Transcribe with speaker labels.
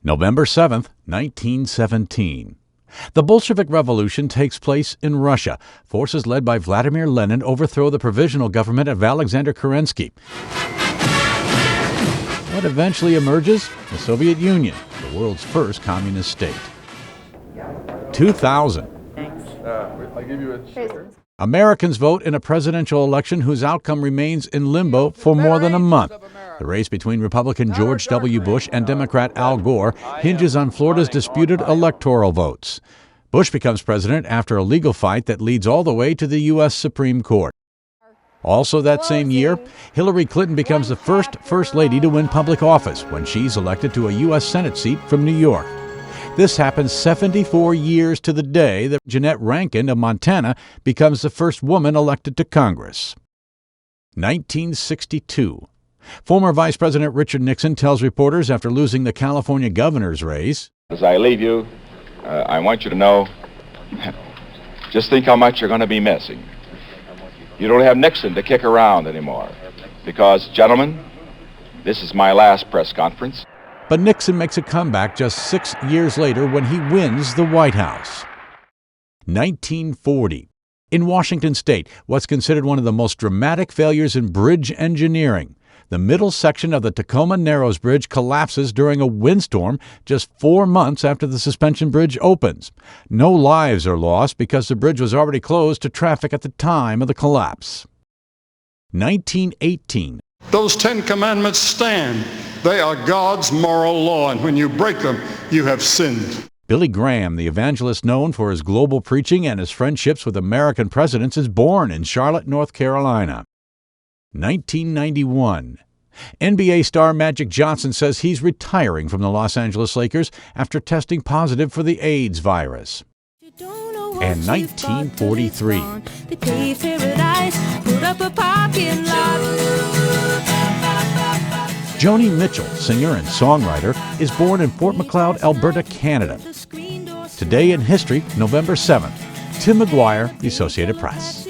Speaker 1: November 7th, 1917. The Bolshevik Revolution takes place in Russia. Forces led by Vladimir Lenin overthrow the provisional government of Alexander Kerensky. What eventually emerges? The Soviet Union, the world's first communist state. 2000.
Speaker 2: I'll give you a share.
Speaker 1: Americans vote in a presidential election whose outcome remains in limbo for more than a month. The race between Republican George W. Bush and Democrat Al Gore hinges on Florida's disputed electoral votes. Bush becomes president after a legal fight that leads all the way to the U.S. Supreme Court. Also that same year, Hillary Clinton becomes the first lady to win public office when she's elected to a U.S. Senate seat from New York. This happens 74 years to the day that Jeanette Rankin of Montana becomes the first woman elected to Congress. 1962. Former Vice President Richard Nixon tells reporters after losing the California governor's race,
Speaker 3: "As I leave you, I want you to know, just think how much you're going to be missing. You don't have Nixon to kick around anymore because, gentlemen, this is my last press conference."
Speaker 1: But Nixon makes a comeback just 6 years later when he wins the White House. 1940. In Washington state, what's considered one of the most dramatic failures in bridge engineering. The middle section of the Tacoma Narrows Bridge collapses during a windstorm just 4 months after the suspension bridge opens. No lives are lost because the bridge was already closed to traffic at the time of the collapse. 1918.
Speaker 4: Those 10 commandments stand. They are God's moral law, and when you break them, you have sinned.
Speaker 1: Billy Graham, the evangelist known for his global preaching and his friendships with American presidents, is born in Charlotte, North Carolina. 1991. NBA star Magic Johnson says he's retiring from the Los Angeles Lakers after testing positive for the AIDS virus. And 1943.
Speaker 5: The Calif paradise, put up a parking lot.
Speaker 1: Joni Mitchell, singer and songwriter, is born in Fort Macleod, Alberta, Canada. Today in history, November 7th. Tim McGuire, The Associated Press.